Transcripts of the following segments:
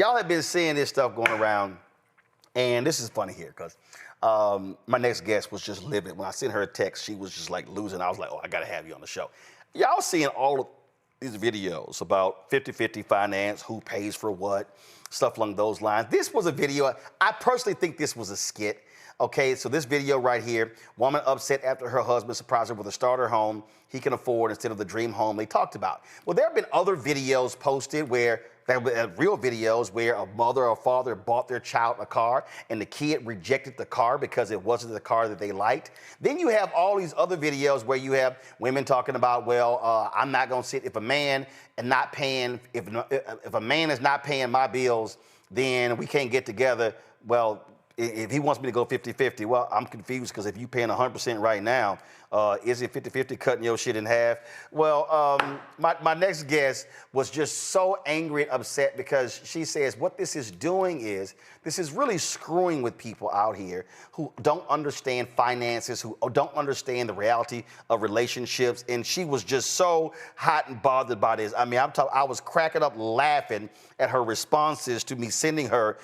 Y'all have been seeing this stuff going around, and this is funny here because my next guest was just livid. When I sent her a text, she was just like losing. I was like, oh, I got to have you on the show. Y'all seeing all of these videos about 50-50 finance, who pays for what, stuff along those lines. This was a video. I personally think this was a skit. Okay, so this video right here, woman upset after her husband surprised her with a starter home he can afford instead of the dream home they talked about. Well, there have been other videos posted where real videos where a mother or father bought their child a car and the kid rejected the car because it wasn't the car that they liked. Then you have all these other videos where you have women talking about, well, I'm not going to sit if a man and not paying, if a man is not paying my bills, then we can't get together. Well, if he wants me to go 50-50, well, I'm confused because if you're paying 100% right now, is it 50-50 cutting your shit in half? Well, my next guest was just so angry and upset because she says what this is doing is, this is really screwing with people out here who don't understand finances, who don't understand the reality of relationships. And she was just so hot and bothered by this. I mean, I was cracking up laughing at her responses to me sending her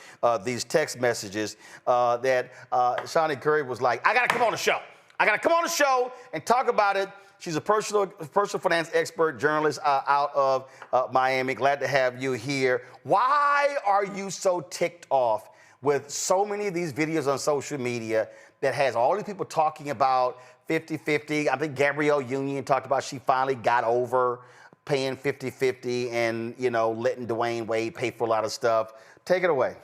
these text messages that Shani Curry was like, I gotta come on the show. I gotta come on the show and talk about it. She's a personal finance expert, journalist out of Miami. Glad to have you here. Why are you so ticked off with so many of these videos on social media that has all these people talking about 50-50? I think Gabrielle Union talked about she finally got over paying 50-50 and, you know, letting Dwayne Wade pay for a lot of stuff. Take it away.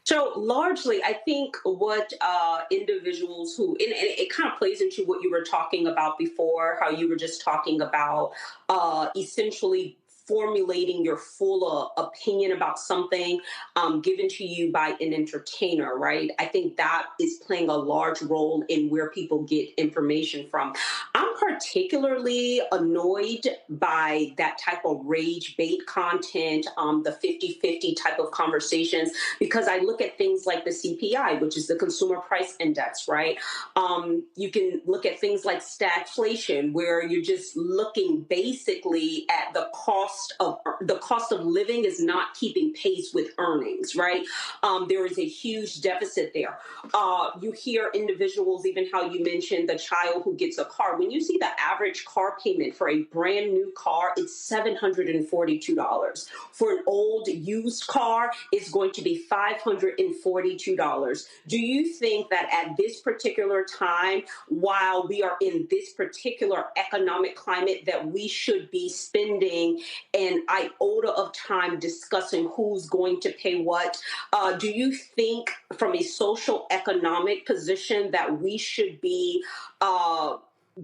So largely, I think what individuals who, and it kind of plays into what you were talking about before, how you were just talking about essentially formulating your full opinion about something given to you by an entertainer, right? I think that is playing a large role in where people get information from. I'm particularly annoyed by that type of rage bait content, the 50-50 type of conversations, because I look at things like the CPI, which is the Consumer Price Index, right? You can look at things like stagflation, where you're just looking basically at the cost of living is not keeping pace with earnings, right? There is a huge deficit there. You hear individuals, even how you mentioned the child who gets a car. When you see the average car payment for a brand new car, it's $742. For an old used car, it's going to be $542. Do you think that at this particular time, while we are in this particular economic climate, that we should be spending an iota of time discussing who's going to pay what? Do you think from a social economic position that we should be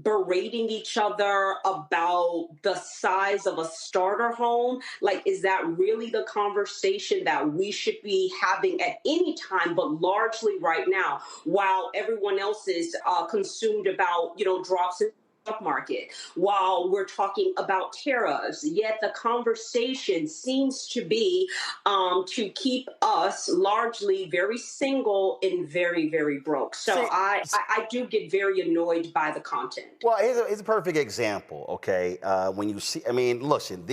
berating each other about the size of a starter home? Like, is that really the conversation that we should be having at any time, but largely right now, while everyone else is consumed about, drops in stock market, while we're talking about tariffs, yet the conversation seems to be to keep us largely very single and very, very broke. So See, I do get very annoyed by the content. well, here's a perfect example, okay? When you see, I mean, listen,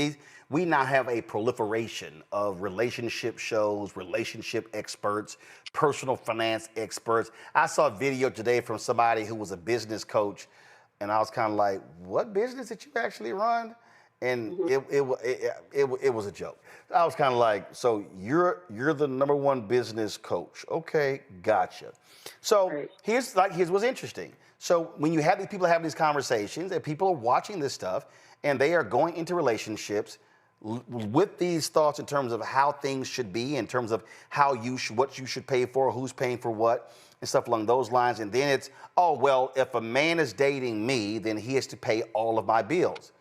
we now have a proliferation of relationship shows, relationship experts, personal finance experts. I saw a video today from somebody who was a business coach, and I was kind of like, what business did you actually run? And it was a joke. I was kind of like, so you're the number one business coach. Okay, gotcha. So Right. here's what's interesting. So when you have these people having these conversations and people are watching this stuff and they are going into relationships with these thoughts in terms of how things should be, in terms of what you should pay for, who's paying for what, and stuff along those lines. And then it's, oh, well, if a man is dating me, then he has to pay all of my bills.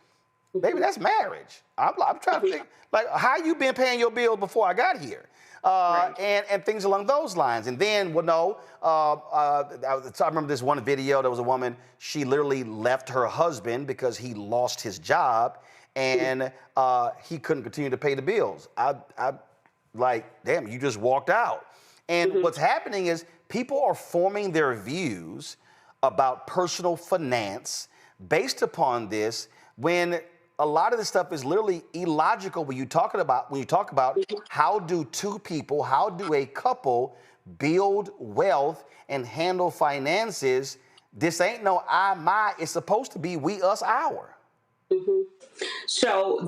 Maybe that's marriage. I'm trying to think, like, how you been paying your bills before I got here? Right. And things along those lines. And then, well, no, I remember this one video, there was a woman, she literally left her husband because he lost his job and he couldn't continue to pay the bills. I like, damn, you just walked out. And what's happening is people are forming their views about personal finance based upon this when a lot of this stuff is literally illogical when you talk about how do two people, how do a couple build wealth and handle finances. This ain't no I, my. It's supposed to be we, us, our. Mhm. So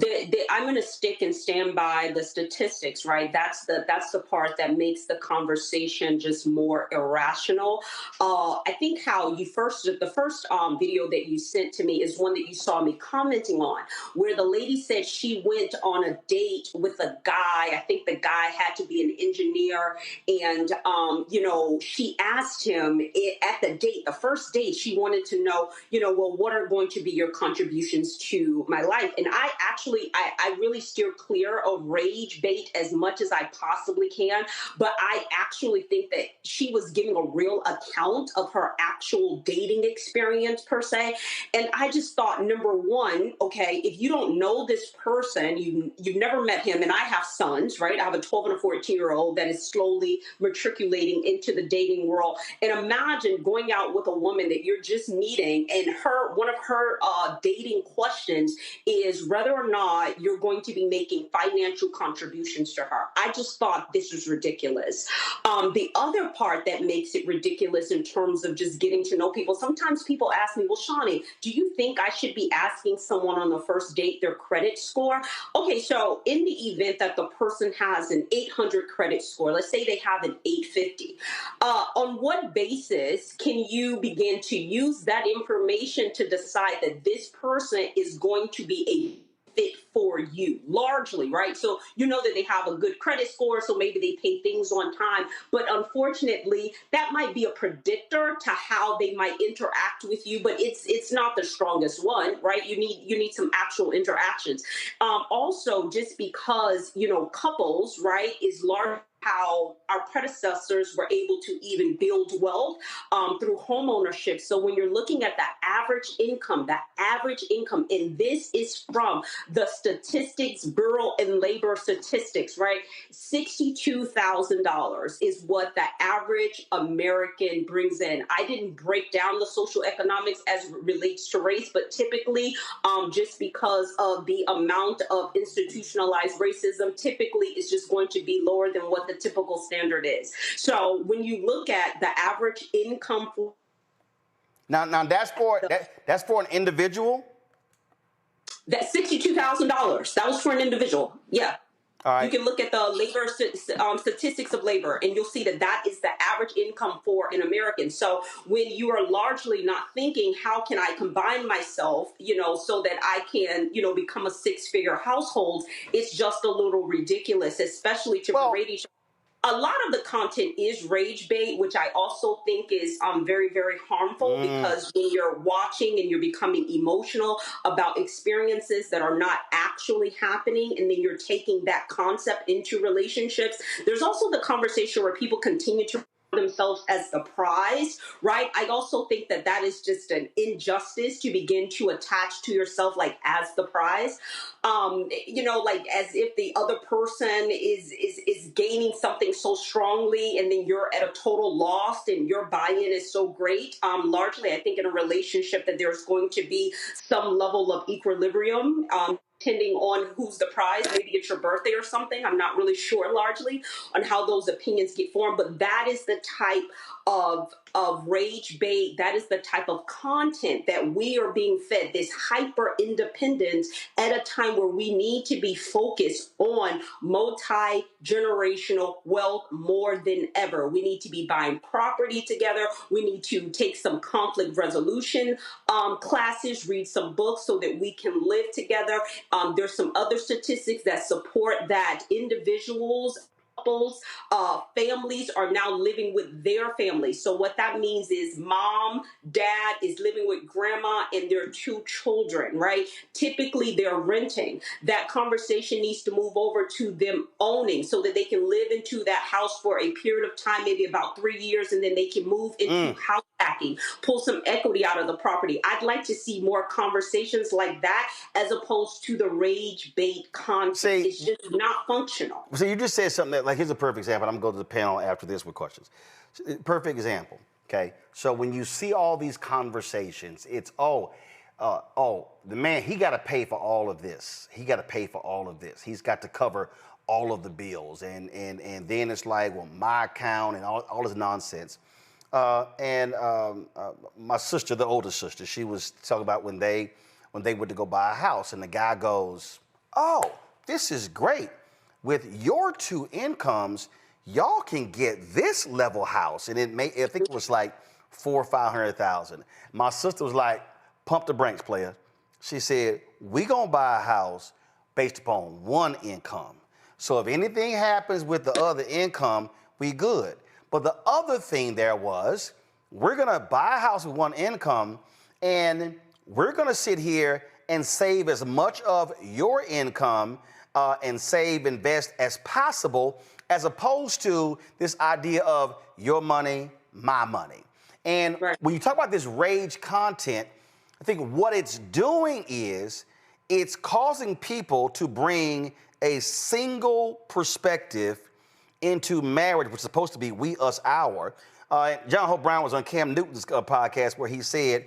I'm going to stick and stand by the statistics, right? That's the part that makes the conversation just more irrational. I think how the first video that you sent to me is one that you saw me commenting on, where the lady said she went on a date with a guy. I think the guy had to be an engineer, and she asked him at the date, the first date, she wanted to know, well, what are going to be your contributions to my life? And I really steer clear of rage bait as much as I possibly can. But I actually think that she was giving a real account of her actual dating experience per se. And I just thought, number one, okay, if you don't know this person, you've never met him, and I have sons, right? I have a 12 and a 14-year-old that is slowly matriculating into the dating world. And imagine going out with a woman that you're just meeting, and one of her dating questions is whether or not you're going to be making financial contributions to her. I just thought this was ridiculous. The other part that makes it ridiculous in terms of just getting to know people, sometimes people ask me, well, Shani, do you think I should be asking someone on the first date their credit score? Okay, so in the event that the person has an 800 credit score, let's say they have an 850, on what basis can you begin to use that information to decide that this person is going to be a fit for you largely, right? So you know that they have a good credit score, so maybe they pay things on time. But unfortunately, that might be a predictor to how they might interact with you, but it's not the strongest one, right? You need some actual interactions. Also, just because couples, right, is large how our predecessors were able to even build wealth through home ownership. So when you're looking at the average income, and this is from the Statistics Bureau and Labor Statistics, right? $62,000 is what the average American brings in. I didn't break down the social economics as it relates to race, but typically, just because of the amount of institutionalized racism, typically is just going to be lower than what the typical standard is. So when you look at the average income for Now that's for an individual. that $62,000, that was for an individual. Yeah. All You right. can look at the labor statistics of labor, and you'll see that that is the average income for an American. So when you are largely not thinking, how can I combine myself, so that I can, become a six-figure household, it's just a little ridiculous, especially to Well, berate each. A lot of the content is rage bait, which I also think is very, very harmful, because when you're watching and you're becoming emotional about experiences that are not actually happening, and then you're taking that concept into relationships, there's also the conversation where people continue to themselves as the prize, right? I also think that that is just an injustice to begin to attach to yourself like as the prize. Like as if the other person is gaining something so strongly, and then you're at a total loss and your buy-in is so great. Largely, I think in a relationship that there's going to be some level of equilibrium. Depending on who's the prize, maybe it's your birthday or something. I'm not really sure largely on how those opinions get formed, but that is the type of rage bait. That is the type of content that we are being fed, this hyper independence at a time where we need to be focused on multi-generational wealth more than ever. We need to be buying property together. We need to take some conflict resolution classes, read some books so that we can live together. There's some other statistics that support that individuals, couples, families are now living with their families. So what that means is mom, dad is living with grandma and their two children, right? Typically they're renting. That conversation needs to move over to them owning, so that they can live into that house for a period of time, maybe about 3 years, and then they can move into house hacking, pull some equity out of the property. I'd like to see more conversations like that as opposed to the rage bait content. See, it's just not functional. so you just said something that, like, here's a perfect example. I'm going to go to the panel after this with questions. Perfect example. Okay. So when you see all these conversations, it's, oh, the man, he got to pay for all of this. He got to pay for all of this. He's got to cover all of the bills. And then it's like, well, my account and all this nonsense. My sister, the older sister, she was talking about when they went to go buy a house, and the guy goes, "Oh, this is great. With your two incomes, y'all can get this level house." And I think it was like 400,000 or 500,000. My sister was like, "Pump the brakes, player." She said, "We gonna buy a house based upon one income. So if anything happens with the other income, we good." But the other thing there was, we're gonna buy a house with one income, and we're gonna sit here and save as much of your income and save, invest as possible, as opposed to this idea of your money, my money. And Right. when you talk about this rage content, I think what it's doing is it's causing people to bring a single perspective into marriage, which is supposed to be we, us, our. John Hope Brown was on Cam Newton's podcast where he said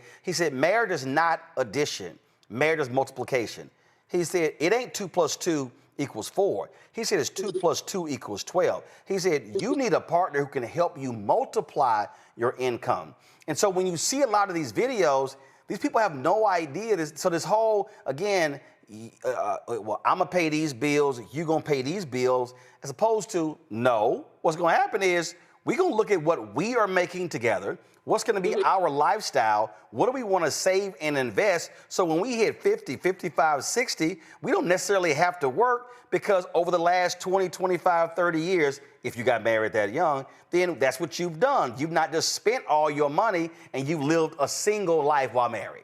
marriage is not addition, marriage is multiplication. He said it ain't 2 + 2 = 4. He said it's 2 + 2 = 12. He said you need a partner who can help you multiply your income. And so when you see a lot of these videos, these people have no idea. So this whole, again, well, I'm going to pay these bills, you're going to pay these bills, as opposed to, no, what's going to happen is we're going to look at what we are making together, what's going to be our lifestyle, what do we want to save and invest, so when we hit 50, 55, 60, we don't necessarily have to work, because over the last 20, 25, 30 years, if you got married that young, then that's what you've done. You've not just spent all your money, and you've lived a single life while married.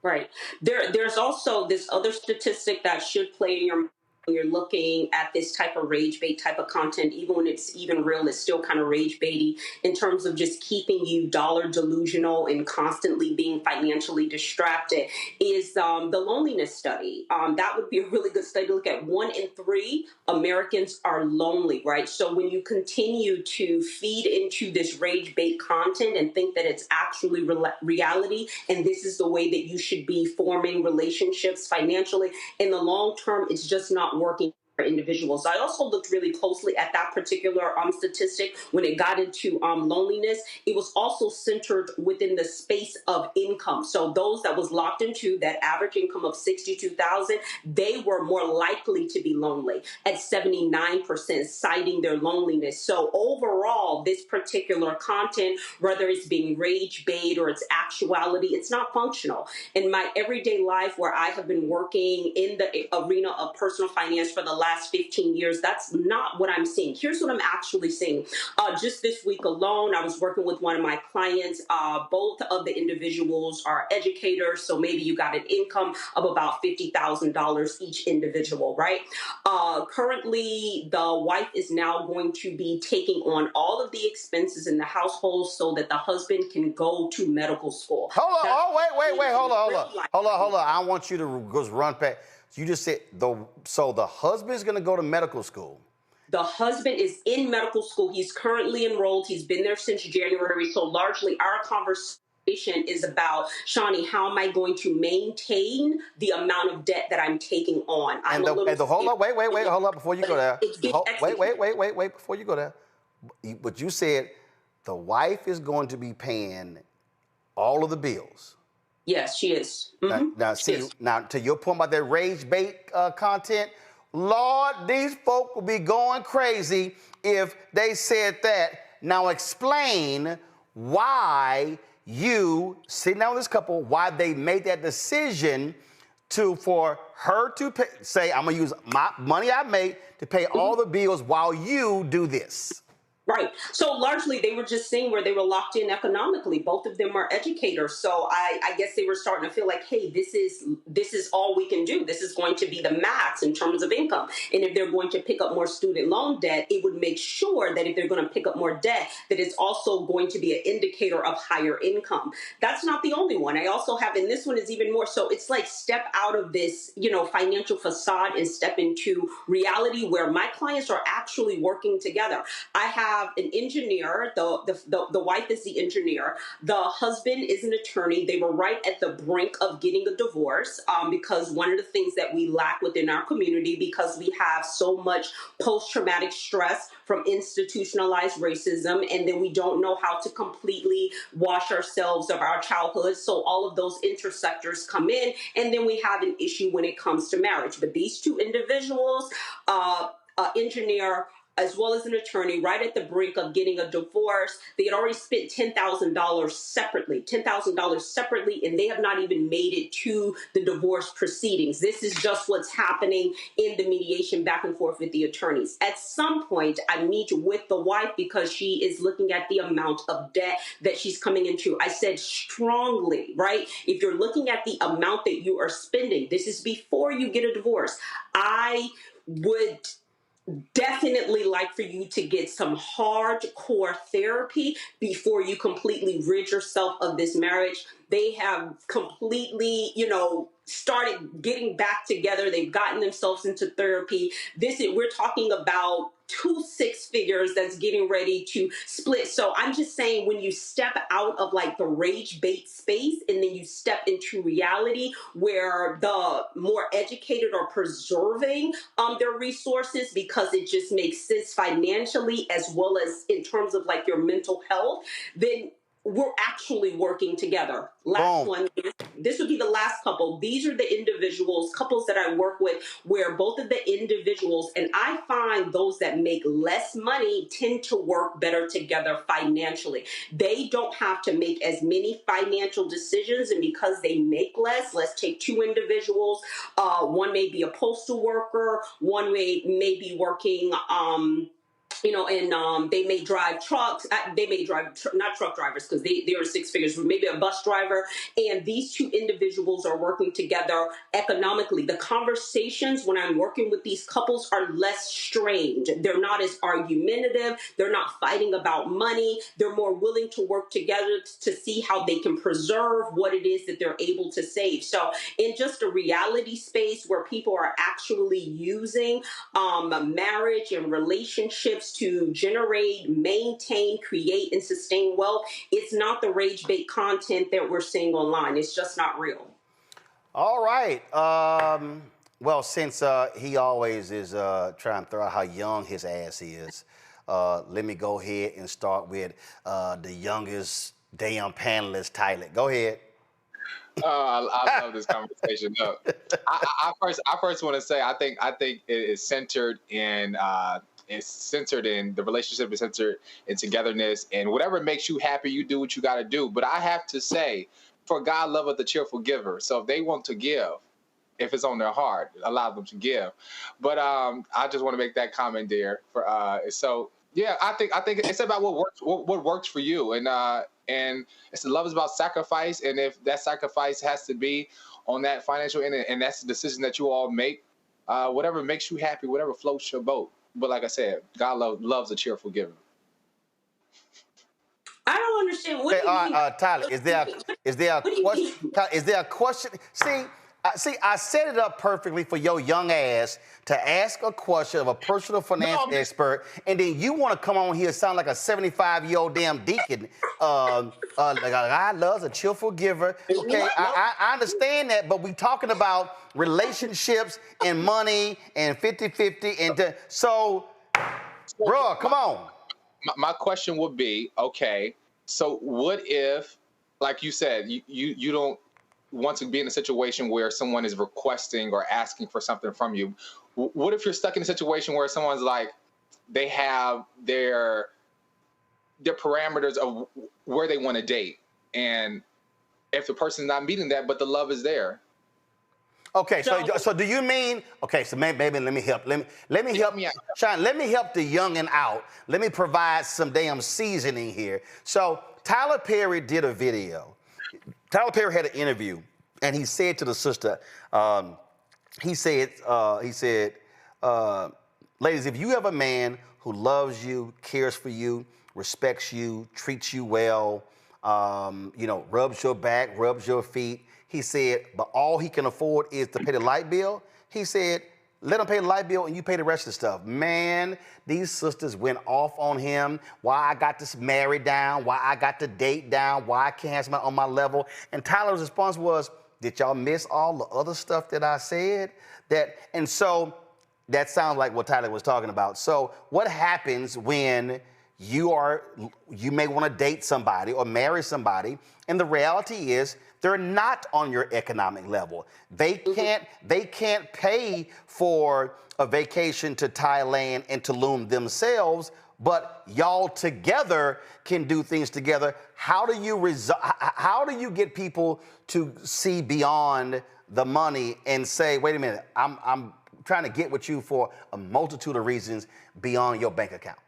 Right. There's also this other statistic that should play in your mind when you're looking at this type of rage bait type of content. Even when it's even real, it's still kind of rage baity in terms of just keeping you dollar delusional and constantly being financially distracted. Is the loneliness study. That would be a really good study to look at. 1 in 3 Americans are lonely, right? So when you continue to feed into this rage bait content and think that it's actually reality, and this is the way that you should be forming relationships financially, in the long term, it's just not working for individuals. I also looked really closely at that particular statistic when it got into loneliness. It was also centered within the space of income. So those that was locked into that average income of 62,000, they were more likely to be lonely at 79%, citing their loneliness. So overall, this particular content, whether it's being rage bait or it's actuality, it's not functional. In my everyday life, where I have been working in the arena of personal finance for the last 15 years, that's not what I'm seeing. Here's what I'm actually seeing. Just this week alone, I was working with one of my clients. Both of the individuals are educators, so maybe you got an income of about $50,000 each individual, right? Currently, the wife is now going to be taking on all of the expenses in the household so that the husband can go to medical school. Hold on. Hold on. I want you to just run past. You just said the husband's going to go to medical school. The husband is in medical school. He's currently enrolled. He's been there since January. So largely our conversation is about, Shani, how am I going to maintain the amount of debt that I'm taking on? Hold up before you go there. Wait before you go there. But you said the wife is going to be paying all of the bills. Yes, she is. Mm-hmm. Now, to your point about that rage bait content, Lord, these folk will be going crazy if they said that. Now explain why you, sitting down with this couple, why they made that decision for her to pay, say, I'm going to use my money I made to pay all the bills while you do this. Right. So largely they were just seeing where they were locked in economically. Both of them are educators. So I guess they were starting to feel like, hey, this is all we can do. This is going to be the max in terms of income. And if they're going to pick up more student loan debt, it would make sure that if they're going to pick up more debt, that it's also going to be an indicator of higher income. That's not the only one. I also have, and this one is even more. So it's like step out of this, financial facade and step into reality where my clients are actually working together. I have have an engineer. The wife is the engineer. The husband is an attorney. They were right at the brink of getting a divorce because one of the things that we lack within our community, because we have so much post-traumatic stress from institutionalized racism, and then we don't know how to completely wash ourselves of our childhood. So all of those intersectors come in, and then we have an issue when it comes to marriage. But these two individuals, engineer as well as an attorney, right at the brink of getting a divorce. They had already spent $10,000 separately, and they have not even made it to the divorce proceedings. This is just what's happening in the mediation back and forth with the attorneys. At some point, I meet with the wife because she is looking at the amount of debt that she's coming into. I said strongly, right? If you're looking at the amount that you are spending, this is before you get a divorce. I would definitely like for you to get some hardcore therapy before you completely rid yourself of this marriage. They have completely, started getting back together. They've gotten themselves into therapy. We're talking about 2 6 figures that's getting ready to split. So I'm just saying, when you step out of like the rage bait space and then you step into reality where the more educated are preserving their resources because it just makes sense financially as well as in terms of like your mental health, then we're actually working together. Last one, this would be the last couple. These are the couples that I work with, where both of the individuals, and I find those that make less money tend to work better together financially. They don't have to make as many financial decisions, and because they make less, let's take two individuals. One may be a postal worker, one may be working and they may drive trucks. They may drive, not truck drivers, because they are 6 figures, but maybe a bus driver. And these two individuals are working together economically. The conversations when I'm working with these couples are less strained. They're not as argumentative. They're not fighting about money. They're more willing to work together to see how they can preserve what it is that they're able to save. So in just a reality space where people are actually using marriage and relationships to generate, maintain, create, and sustain wealth, it's not the rage bait content that we're seeing online. It's just not real. All right. Well, since he always is trying to throw out how young his ass is, let me go ahead and start with the youngest damn panelist, Tyler. Go ahead. I love this conversation. No, I first want to say I think it is centered in the relationship is centered in togetherness, and whatever makes you happy, you do what you got to do. But I have to say, for God loveth a cheerful giver. So if they want to give, if it's on their heart, allow them to give. But I just want to make that comment there. So yeah, I think it's about what works for you, and it's love is about sacrifice, and if that sacrifice has to be on that financial end, and that's the decision that you all make, whatever makes you happy, whatever floats your boat. But like I said, God loves a cheerful giver. I don't understand. What do you mean? Tyler, is there a question? Is there a question? See, I set it up perfectly for your young ass to ask a question of a personal finance expert, and then you want to come on here and sound like a 75-year-old damn deacon. Like God loves a cheerful giver. Okay, I understand that, but we talking about relationships and money and 50-50, and so, bro, come on. My question would be, okay, so what if, like you said, you don't want to be in a situation where someone is requesting or asking for something from you? What if you're stuck in a situation where someone's like, they have their parameters of where they want to date, and if the person's not meeting that, but the love is there? Okay, so do you mean, okay, so maybe let me help. Let me help me out. Shine, let me help the youngin' out. Let me provide some damn seasoning here. So Tyler Perry did a video. Tyler Perry had an interview, and he said to the sister, he said, ladies, if you have a man who loves you, cares for you, respects you, treats you well, rubs your back, rubs your feet, he said, but all he can afford is to pay the light bill, he said, Let him pay the light bill and you pay the rest of the stuff. Man, these sisters went off on him. Why I got this married down, why I got the date down, why I can't have somebody on my level. And Tyler's response was, did y'all miss all the other stuff that I said? And so that sounds like what Tyler was talking about. So what happens when you may want to date somebody or marry somebody, and the reality is they're not on your economic level. They can't pay for a vacation to Thailand and Tulum themselves, but y'all together can do things together. How do you get people to see beyond the money and say, wait a minute, I'm trying to get with you for a multitude of reasons beyond your bank account?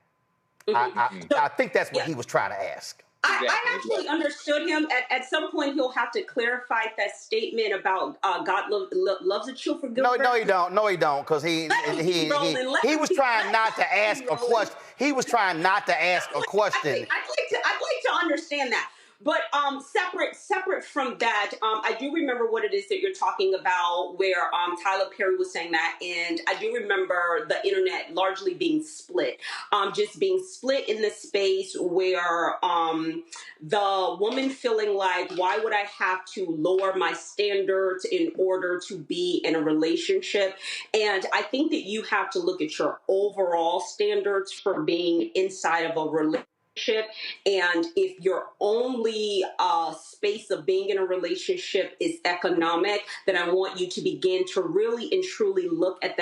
I think that's what he was trying to ask. I actually understood him. At some point, he'll have to clarify that statement about God loves a cheerful good. No, he don't. No, he don't, because he was trying not to ask a question. He was trying not to ask a question. I'd like to understand that. But separate from that, I do remember what it is that you're talking about, where Tyler Perry was saying that, and I do remember the internet largely being split, just being split in the space where the woman feeling like, why would I have to lower my standards in order to be in a relationship? And I think that you have to look at your overall standards for being inside of a relationship. And if your only space of being in a relationship is economic, then I want you to begin to really and truly look at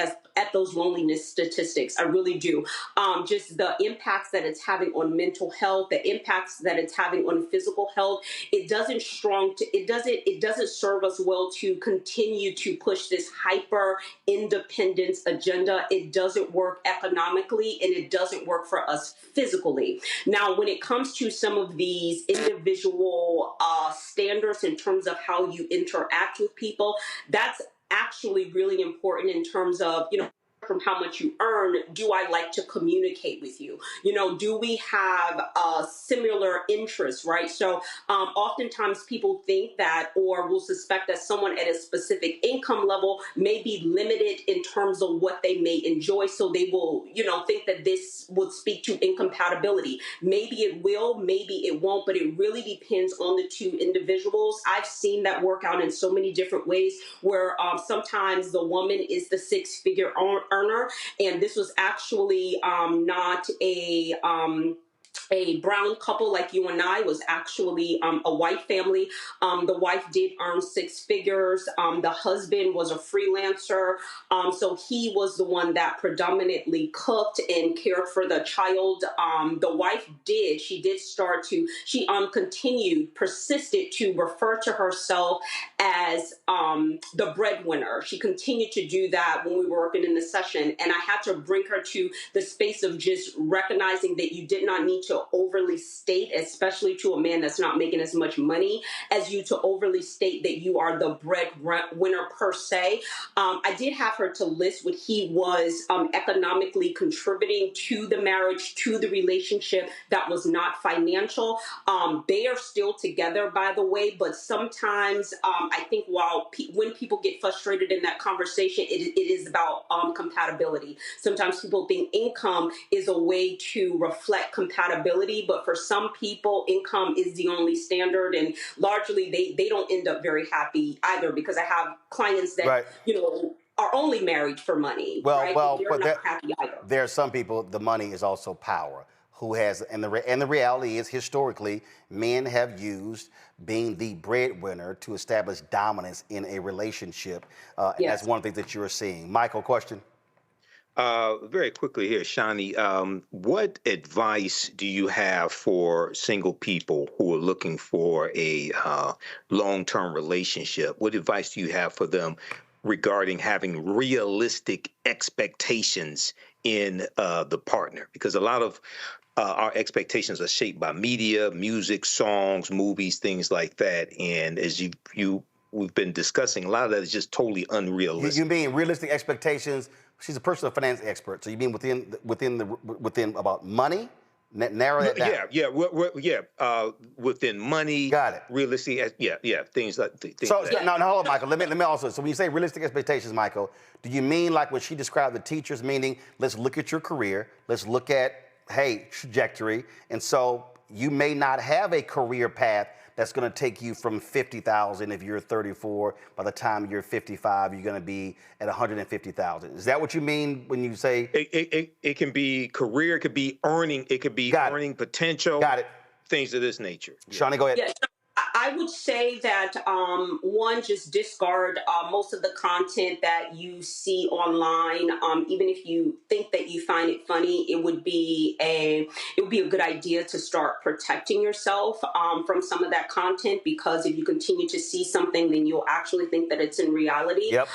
those loneliness statistics. I really do. Just the impacts that it's having on mental health, the impacts that it's having on physical health. It doesn't serve us well to continue to push this hyper independence agenda. It doesn't work economically, and it doesn't work for us physically. Now, when it comes to some of these individual standards in terms of how you interact with people, that's actually really important in terms of, from how much you earn, do I like to communicate with you? Do we have similar interests, right? So oftentimes people think that, or will suspect that someone at a specific income level may be limited in terms of what they may enjoy. So they will, think that this would speak to incompatibility. Maybe it will, maybe it won't, but it really depends on the two individuals. I've seen that work out in so many different ways, where sometimes the woman is the six-figure earner, and this was actually not a brown couple like you and I. Was actually a white family. The wife did earn six figures. The husband was a freelancer. So he was the one that predominantly cooked and cared for the child. The wife persisted to refer to herself as the breadwinner. She continued to do that when we were working in the session. And I had to bring her to the space of just recognizing that you did not need to overly state, especially to a man that's not making as much money as you, to overly state that you are the breadwinner per se. I did have her to list what he was economically contributing to the marriage, to the relationship, that was not financial. They are still together, by the way, but sometimes I think when people get frustrated in that conversation, it is about compatibility. Sometimes people think income is a way to reflect compatibility, but for some people, income is the only standard, and largely they don't end up very happy either, because I have clients that, right, are only married for money. Well, right? well, They're but not happy either. there are some people, the money is also power. And the reality is, historically, men have used being the breadwinner to establish dominance in a relationship. And Yes. that's one thing that you're seeing. Michael, question? Very quickly here, Shani, what advice do you have for single people who are looking for a long-term relationship? What advice do you have for them regarding having realistic expectations in the partner? Because a lot of our expectations are shaped by media, music, songs, movies, things like that. And as we've been discussing, a lot of that is just totally unrealistic. You mean realistic expectations? She's a personal finance expert, so you mean within about money, Narrow that down. Within money, Got it. realistic, things like things So like that. now hold on, Michael. Let me also. So when you say realistic expectations, Michael, do you mean like what she described the teachers? Meaning, let's look at your career. Let's look at trajectory. And so you may not have a career path that's going to take you from 50,000 if you're 34. By the time you're 55, you're going to be at 150,000. Is that what you mean when you say it can be career, it could be earning, it could be earning potential. Got it. Things of this nature. Shani, go ahead. Yeah, so I would say that one, just discard most of the content that you see online. Even if you think that you find it funny, it would be a good idea to start protecting yourself from some of that content, because if you continue to see something, then you'll actually think that it's in reality. Yep.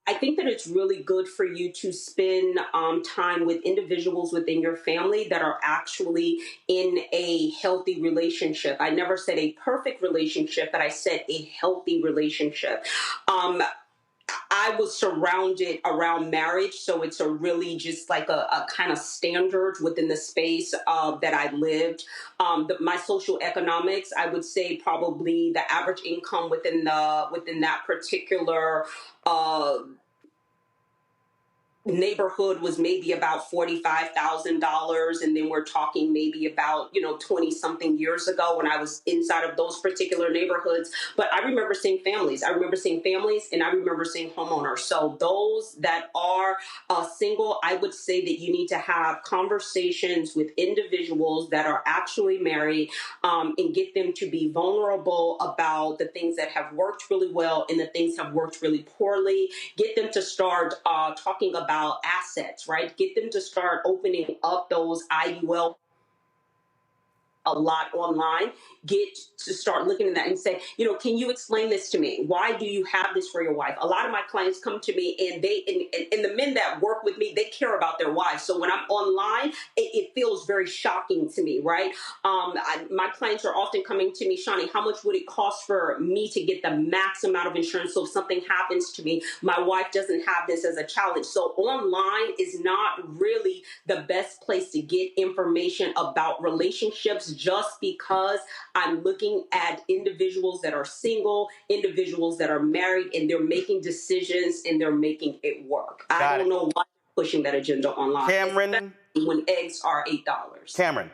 I think that it's really good for you to spend time with individuals within your family that are actually in a healthy relationship. I never said a perfect relationship, but I said a healthy relationship. I was surrounded around marriage, so it's a really just like a kind of standard within the space that I lived. My social economics, I would say probably the average income within that particular neighborhood was maybe about $45,000, and then we're talking maybe about 20 something years ago when I was inside of those particular neighborhoods. But I remember seeing families. and I remember seeing homeowners. So those that are single, I would say that you need to have conversations with individuals that are actually married, and get them to be vulnerable about the things that have worked really well and the things have worked really poorly. Get them to start talking about assets, right? Get them to start opening up those IUL a lot online. Get to start looking at that and say, can you explain this to me? Why do you have this for your wife? A lot of my clients come to me, and and the men that work with me, they care about their wives. So when I'm online, it feels very shocking to me, right? My clients are often coming to me, Shani, how much would it cost for me to get the max amount of insurance so if something happens to me, my wife doesn't have this as a challenge? So online is not really the best place to get information about relationships, just because I'm looking at individuals that are single, individuals that are married, and they're making decisions and they're making it work. I don't know why they're pushing that agenda online. Cameron, when eggs are $8. Cameron.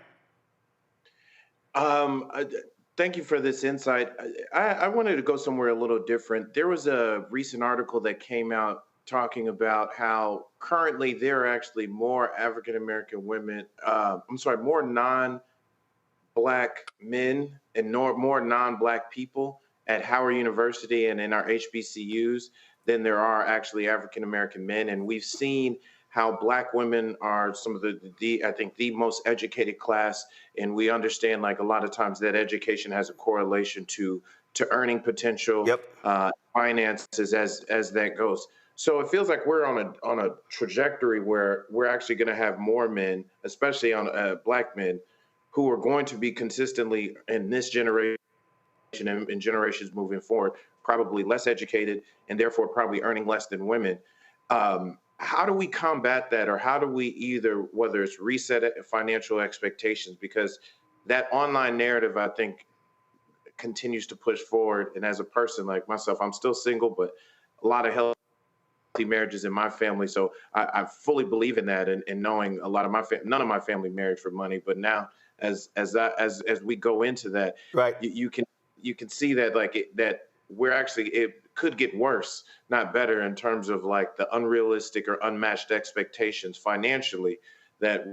Thank you for this insight. I wanted to go somewhere a little different. There was a recent article that came out talking about how currently there are actually more African American women, more non-Black men and more non-Black people at Howard University and in our HBCUs than there are actually African American men. And we've seen how Black women are some of the most educated class, and we understand like a lot of times that education has a correlation to earning potential, finances as that goes. So it feels like we're on a trajectory where we're actually going to have more men, especially on Black men, who are going to be consistently in this generation and in generations moving forward, probably less educated and therefore probably earning less than women. How do we combat that, or how do we whether it's reset financial expectations? Because that online narrative, I think, continues to push forward. And as a person like myself, I'm still single, but a lot of healthy marriages in my family. So I fully believe in that, and knowing a lot of none of my family married for money, but now as we go into that, right, you can see that that we're actually, it could get worse, not better, in terms of like the unrealistic or unmatched expectations financially that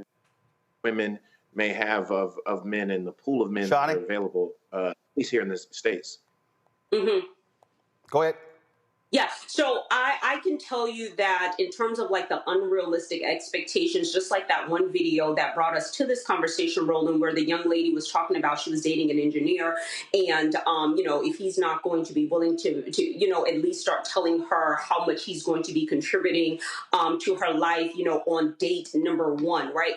women may have of men in the pool of men that are available, at least here in the States. Mm-hmm. Go ahead. Yeah, so I can tell you that in terms of like the unrealistic expectations, just like that one video that brought us to this conversation, Roland, where the young lady was talking about she was dating an engineer, and if he's not going to be willing to at least start telling her how much he's going to be contributing to her life, on date number one, right?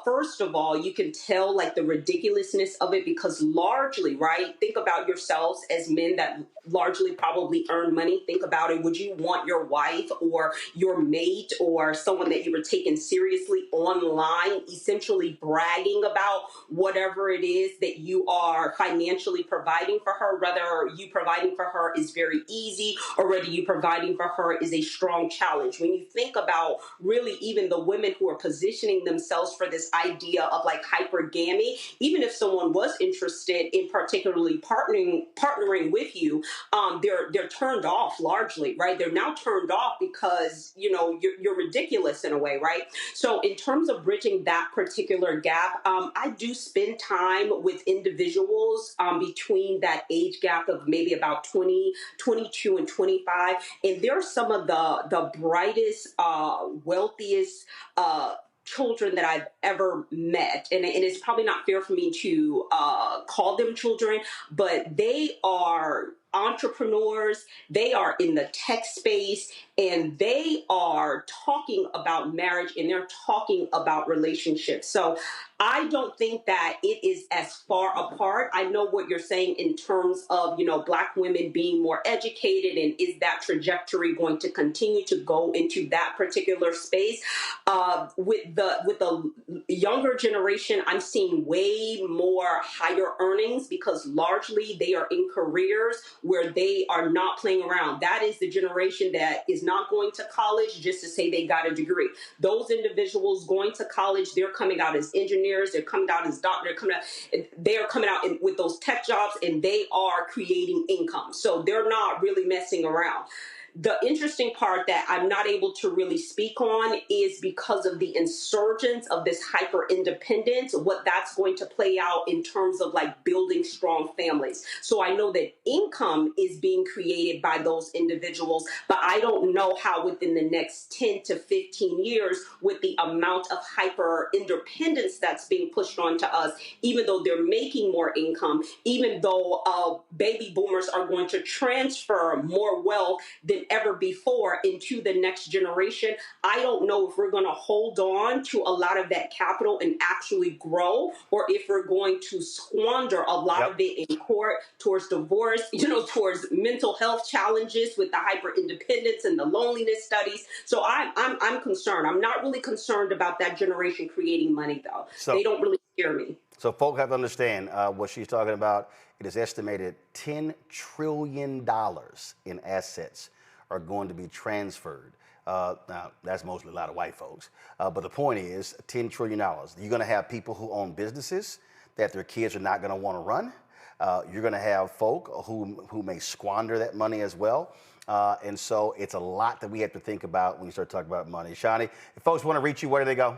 First of all, you can tell like the ridiculousness of it, because largely, right, think about yourselves as men that largely probably earn money. Think about it, would you want your wife or your mate or someone that you were taking seriously online essentially bragging about whatever it is that you are financially providing for her, whether you providing for her is very easy or whether you providing for her is a strong challenge? When you think about really even the women who are positioning themselves for this idea of like hypergamy, even if someone was interested in particularly partnering with you, they're turned off largely, right? They're now turned off because, you know, you're ridiculous in a way, right? So in terms of bridging that particular gap, I do spend time with individuals between that age gap of maybe about 20, 22 and 25. And they're some of the brightest, wealthiest, children that I've ever met. And it's probably not fair for me to call them children, but they are entrepreneurs. They are in the tech space and they are talking about marriage and they're talking about relationships. So I don't think that it is as far apart. I know what you're saying in terms of, you know, Black women being more educated, and is that trajectory going to continue to go into that particular space? With the younger generation, I'm seeing way more higher earnings because largely they are in careers where they are not playing around. That is the generation that is not going to college just to say they got a degree. Those individuals going to college, they're coming out as engineers, they're coming out as doctors, they are coming out with those tech jobs and they are creating income. So they're not really messing around. The interesting part that I'm not able to really speak on is because of the insurgence of this hyper independence, what that's going to play out in terms of like building strong families. So I know that income is being created by those individuals, but I don't know how within the next 10 to 15 years, with the amount of hyper independence that's being pushed onto us, even though they're making more income, even though baby boomers are going to transfer more wealth than ever before into the next generation, I don't know if we're going to hold on to a lot of that capital and actually grow, or if we're going to squander a lot of it in court towards divorce, you know, towards mental health challenges with the hyper independence and the loneliness studies. So I'm concerned. I'm not really concerned about that generation creating money though. So, they don't really scare me. So folk have to understand what she's talking about. It is estimated $10 trillion in assets are going to be transferred. Now, that's mostly a lot of white folks. But the point is, $10 trillion. You're going to have people who own businesses that their kids are not going to want to run. You're going to have folk who may squander that money as well. And so it's a lot that we have to think about when you start talking about money. Shani, if folks want to reach you, where do they go?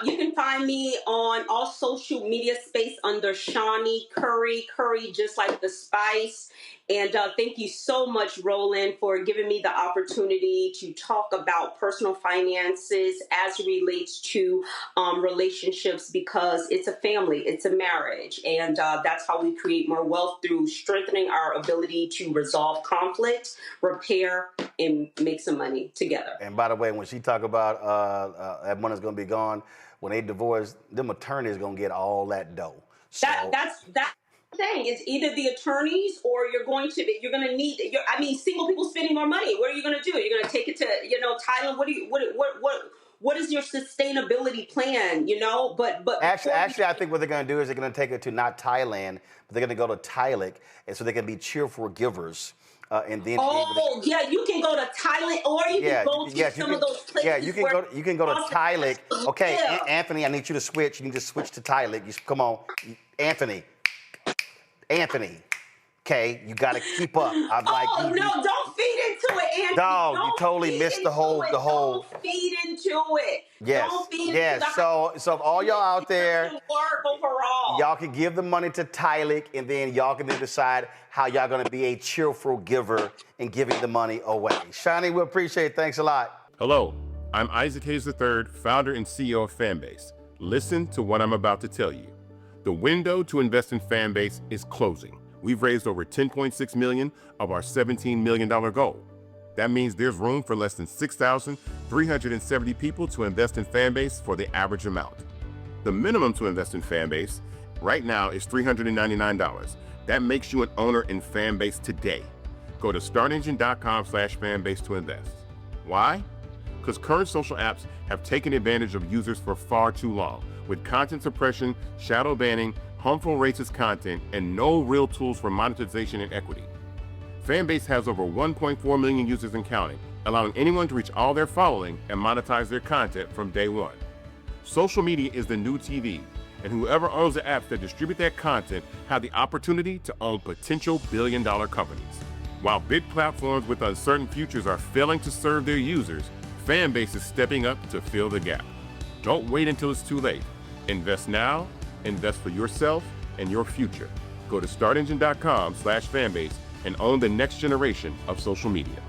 You can find me on all social media space under Shani Curry, Curry just like the spice. And thank you so much, Roland, for giving me the opportunity to talk about personal finances as it relates to relationships, because it's a family, it's a marriage. And that's how we create more wealth, through strengthening our ability to resolve conflict, repair, and make some money together. And by the way, when she talk about that money's going to be gone, when they divorce, them attorneys going to get all that dough. So, that's saying is either the attorneys or you're going to need single people spending more money. What are you going to do? You're going to take it to, you know, Thailand. What is your sustainability plan? You know, but actually, I think what they're going to do is they're going to take it to not Thailand, but they're going to go to Thailand, and so they can be cheerful givers. And then you can go to Thailand, or you can go to some of those places. Yeah, you can go to Thailand. Okay, Anthony, I need you to switch. You need to switch to Thailand. Come on, Anthony. Okay, you got to keep up. I'm don't feed into it, Anthony. Dog, you totally missed the whole. Don't feed into it. Yes. Don't feed into yes. So all y'all out there, work overall. Y'all can give the money to Tylik, and then y'all can then decide how y'all gonna be a cheerful giver and giving the money away. Shani, we appreciate it. Thanks a lot. Hello, I'm Isaac Hayes III, founder and CEO of Fanbase. Listen to what I'm about to tell you. The window to invest in Fanbase is closing. We've raised over $10.6 million of our $17 million goal. That means there's room for less than 6,370 people to invest in Fanbase for the average amount. The minimum to invest in Fanbase right now is $399. That makes you an owner in Fanbase today. Go to startengine.com/fanbase to invest. Why? Because current social apps have taken advantage of users for far too long, with content suppression, shadow banning, harmful racist content, and no real tools for monetization and equity. Fanbase has over 1.4 million users and counting, allowing anyone to reach all their following and monetize their content from day one. Social media is the new TV, and whoever owns the apps that distribute that content have the opportunity to own potential billion-dollar companies. While big platforms with uncertain futures are failing to serve their users, Fanbase is stepping up to fill the gap. Don't wait until it's too late. Invest now, invest for yourself and your future. Go to startengine.com/fanbase and own the next generation of social media.